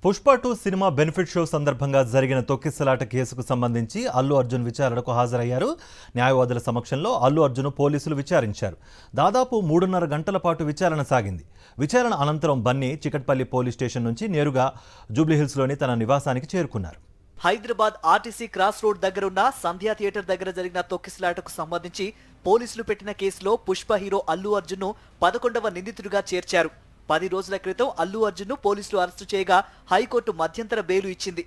Pushpa 2 cinema benefit show సందర్భంగా జరిగిన తొక్కిసలాట కేసుకు సంబంధించి అల్లు అర్జున్ విచారణకు హాజరయ్యారు. న్యాయవాదుల సమక్షంలో అల్లు అర్జున్ పోలీసులు విచారించారు. దాదాపు 3.5 గంటల పాటు విచారణ సాగింది. విచారణ అనంతరం బన్నీ చికట్పల్లి పోలీస్ స్టేషన్ నుంచి నేరుగా జూబ్లీహిల్స్లోని తన నివాసానికి చేరుకున్నారు. హైదరాబాద్ ఆర్టీసీ క్రాస్ రోడ్ దగ్గర ఉన్న సంధ్యా థియేటర్ దగ్గర జరిగిన తొక్కిసలాటకు సంబంధించి పోలీసులు పెట్టిన కేసులో పుష్ప హీరో అల్లు అర్జున్ను 11వ నిందితుడిగా చేర్చారు. 10 రోజుల క్రితం అల్లు అర్జున్ను పోలీసులు అరెస్టు చేయగా హైకోర్టు మధ్యంతర బెయిలు ఇచ్చింది.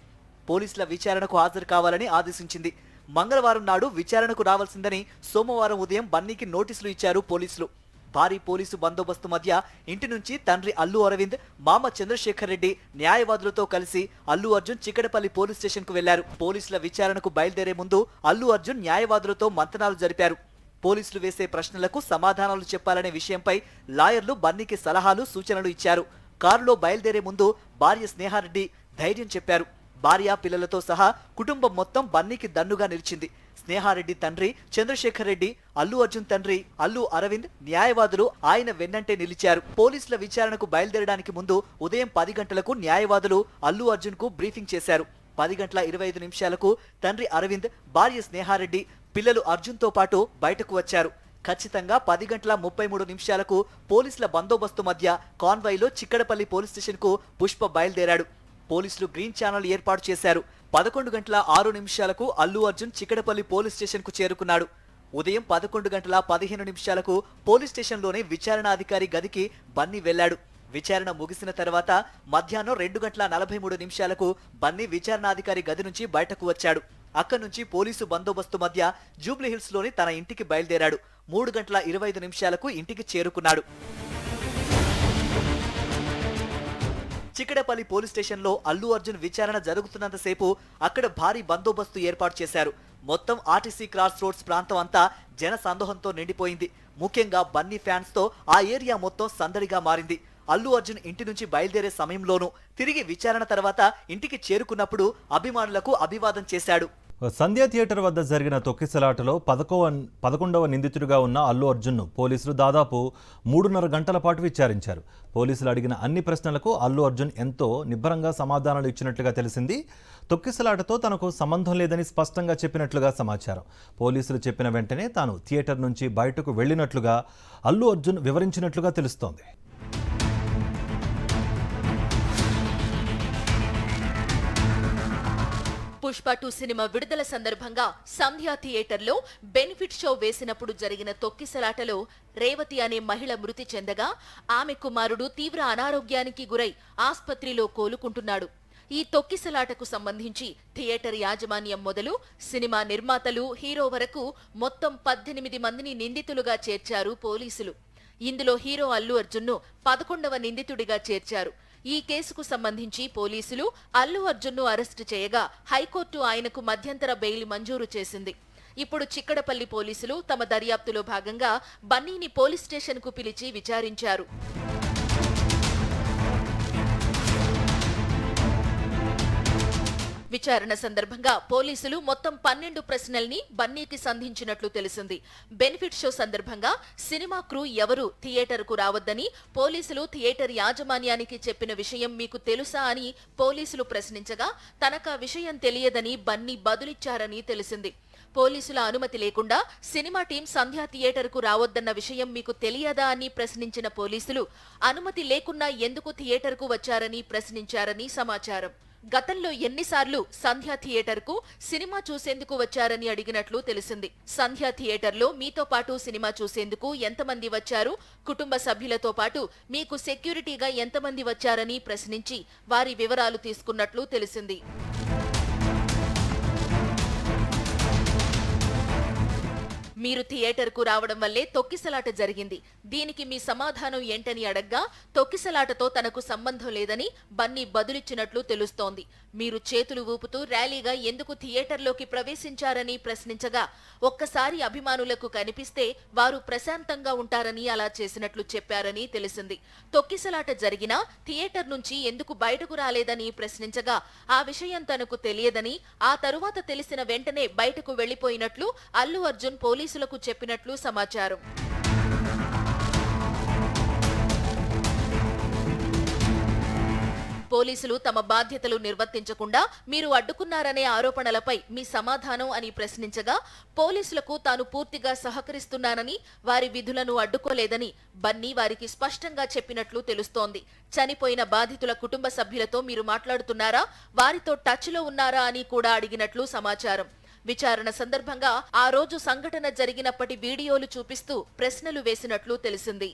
పోలీసుల విచారణకు హాజరు కావాలని ఆదేశించింది. మంగళవారం నాడు విచారణకు రావాల్సిందని సోమవారం ఉదయం బన్నీకి నోటీసులు ఇచ్చారు పోలీసులు. భారీ పోలీసు బందోబస్తు మధ్య ఇంటి నుంచి తండ్రి అల్లు అరవింద్, మామ చంద్రశేఖర్ రెడ్డి న్యాయవాదులతో కలిసి అల్లు అర్జున్ చికటపల్లి పోలీస్ స్టేషన్ కు వెళ్లారు. పోలీసుల విచారణకు బయలుదేరే ముందు అల్లు అర్జున్ న్యాయవాదులతో మంతనాలు జరిపారు. పోలీసులు వేసే ప్రశ్నలకు సమాధానాలు చెప్పాలనే విషయంపై లాయర్లు బన్నీకి సలహాలు, సూచనలు ఇచ్చారు. కారులో బయలుదేరే ముందు భార్య స్నేహారెడ్డి ధైర్యం చెప్పారు. భార్య, పిల్లలతో సహా కుటుంబం మొత్తం బన్నీకి దన్నుగా నిలిచింది. స్నేహారెడ్డి తండ్రి చంద్రశేఖర్ రెడ్డి, అల్లు అర్జున్ తండ్రి అల్లు అరవింద్, న్యాయవాదులు ఆయన వెన్నంటే నిలిచారు. పోలీసుల విచారణకు బయలుదేరడానికి ముందు ఉదయం 10 గంటలకు న్యాయవాదులు అల్లు అర్జున్ కు బ్రీఫింగ్ చేశారు. 10 గంటల 25 నిమిషాలకు తండ్రి అరవింద్, భార్య స్నేహారెడ్డి, పిల్లలు అర్జున్తో పాటు బయటకు వచ్చారు. ఖచ్చితంగా 10 గంటల 33 నిమిషాలకు పోలీసుల బందోబస్తు మధ్య కాన్వాయ్లో చిక్కడపల్లి పోలీస్ స్టేషన్ కు పుష్ప బయలుదేరాడు. పోలీసులు గ్రీన్ ఛానల్ ఏర్పాటు చేశారు. 11 గంటల 6 నిమిషాలకు అల్లు అర్జున్ చిక్కడపల్లి పోలీస్ స్టేషన్ కు చేరుకున్నాడు. ఉదయం 11 గంటల 15 నిమిషాలకు పోలీస్ స్టేషన్లోని విచారణాధికారి గదికి బన్నీ వెళ్లాడు. విచారణ ముగిసిన తర్వాత మధ్యాహ్నం 2 గంటల 43 నిమిషాలకు బన్నీ విచారణాధికారి గది నుంచి బయటకు వచ్చాడు. అక్కడి నుంచి పోలీసు బందోబస్తు మధ్య జూబ్లీహిల్స్ లోని తన ఇంటికి బయలుదేరాడు. 3 గంటల 25 నిమిషాలకు ఇంటికి చేరుకున్నాడు. చికడపల్లి పోలీస్ స్టేషన్లో అల్లు అర్జున్ విచారణ జరుగుతున్నంతసేపు అక్కడ భారీ బందోబస్తు ఏర్పాటు చేశారు. మొత్తం ఆర్టీసీ క్రాస్ రోడ్స్ ప్రాంతం అంతా జన సందోహంతో నిండిపోయింది. ముఖ్యంగా బన్నీ ఫ్యాన్స్ తో ఆ ఏరియా మొత్తం సందడిగా మారింది. అల్లు అర్జున్ ఇంటి నుంచి బయలుదేరే సమయంలోనూ, తిరిగి విచారణ తర్వాత ఇంటికి చేరుకున్నప్పుడు అభిమానులకు అభివాదం చేశాడు. సంధ్యా థియేటర్ వద్ద జరిగిన తొక్కిసలాటలో 11వ నిందితుడిగా ఉన్న అల్లు అర్జున్ను పోలీసులు దాదాపు 3.5 గంటల పాటు విచారించారు. పోలీసులు అడిగిన అన్ని ప్రశ్నలకు అల్లు అర్జున్ ఎంతో నిబ్బరంగా సమాధానాలు ఇచ్చినట్లుగా తెలిసింది. తొక్కిసలాటతో తనకు సంబంధం లేదని స్పష్టంగా చెప్పినట్లుగా సమాచారం. పోలీసులు చెప్పిన వెంటనే తాను థియేటర్ నుంచి బయటకు వెళ్లినట్లుగా అల్లు అర్జున్ వివరించినట్లుగా తెలుస్తోంది. పుష్ప 2 సినిమా విడుదల సందర్భంగా సంధ్యా థియేటర్లో బెనిఫిట్ షో వేసినప్పుడు జరిగిన తొక్కిసలాటలో రేవతి అనే మహిళ మృతి చెందగా ఆమె కుమారుడు తీవ్ర అనారోగ్యానికి గురై ఆస్పత్రిలో కోలుకుంటున్నాడు. ఈ తొక్కిసలాటకు సంబంధించి థియేటర్ యాజమాన్యం మొదలు సినిమా నిర్మాతలు, హీరో వరకు మొత్తం 18 మందిని నిందితులుగా చేర్చారు పోలీసులు. ఇందులో హీరో అల్లు అర్జున్ను 11వ నిందితుడిగా చేర్చారు. ఈ కేసుకు సంబంధించి పోలీసులు అల్లు అర్జున్ను అరెస్టు చేయగా హైకోర్టు ఆయనకు మధ్యంతర బెయిల్ మంజూరు చేసింది. ఇప్పుడు చిక్కడపల్లి పోలీసులు తమ దర్యాప్తులో భాగంగా బన్నీని పోలీస్ స్టేషన్ కు పిలిచి విచారించారు. విచారణ సందర్భంగా పోలీసులు మొత్తం 12 ప్రశ్నల్ని బన్నీకి సంధించినట్లు తెలిసింది. బెనిఫిట్ షో సందర్భంగా సినిమా క్రూ ఎవరు థియేటర్ కు రావద్దని పోలీసులు థియేటర్ యాజమాన్యానికి చెప్పిన విషయం మీకు తెలుసా అని పోలీసులు ప్రశ్నించగా తనకా విషయం తెలియదని బన్నీ బదులిచ్చారని తెలిసింది. పోలీసుల అనుమతి లేకుండా సినిమా టీం సంధ్యా థియేటర్ కు రావద్దన్న విషయం మీకు తెలియదా అని ప్రశ్నించిన పోలీసులు అనుమతి లేకున్నా ఎందుకు థియేటర్ కు వచ్చారని ప్రశ్నించారని సమాచారం. గతంలో ఎన్నిసార్లు సంధ్యా థియేటర్ కు సినిమా చూసేందుకు వచ్చారని అడిగినట్లు తెలిసింది. సంధ్యా థియేటర్లో మీతో పాటు సినిమా చూసేందుకు ఎంతమంది వచ్చారు, కుటుంబ సభ్యులతో పాటు మీకు సెక్యూరిటీగా ఎంతమంది వచ్చారని ప్రశ్నించి వారి వివరాలు తీసుకున్నట్లు తెలిసింది. మీరు థియేటర్ కు రావడం వల్లే తొక్కిసలాట జరిగింది, దీనికి మీ సమాధానం ఏంటని అడగ్గా తొక్కిసలాటతో తనకు సంబంధం లేదని బన్నీ బదులిచ్చినట్లు తెలుస్తోంది. మీరు చేతులు ఊపుతూ ర్యాలీగా ఎందుకు థియేటర్లోకి ప్రవేశించారని ప్రశ్నించగా ఒక్కసారి అభిమానులకు కనిపిస్తే వారు ప్రశాంతంగా ఉంటారని అలా చేసినట్లు చెప్పారని తెలిసింది. తొక్కిసలాట జరిగినా థియేటర్ నుంచి ఎందుకు బయటకు రాలేదని ప్రశ్నించగా ఆ విషయం తనకు తెలియదని, ఆ తరువాత తెలిసిన వెంటనే బయటకు వెళ్లిపోయినట్లు అల్లు అర్జున్ పోలీసులకు చెప్పినట్లు సమాచారం. పోలీసులు తమ బాధ్యతలు నిర్వర్తించకుండా మీరు అడ్డుకున్నారనే ఆరోపణలపై మీ సమాధానం అని ప్రశ్నించగా పోలీసులకు తాను పూర్తిగా సహకరిస్తున్నానని వారి విధులను అడ్డుకోలేదని బన్నీ వారికి స్పష్టంగా చెప్పినట్లు తెలుస్తోంది. చనిపోయిన బాధితుల కుటుంబ సభ్యులతో మీరు మాట్లాడుతున్నారా, వారితో టచ్ లో ఉన్నారా అని కూడా అడిగినట్లు సమాచారం. విచారణ సందర్భంగా ఆ రోజు సంఘటన జరిగినప్పటి వీడియోలు చూపిస్తూ ప్రశ్నలు వేసినట్లు తెలిసింది.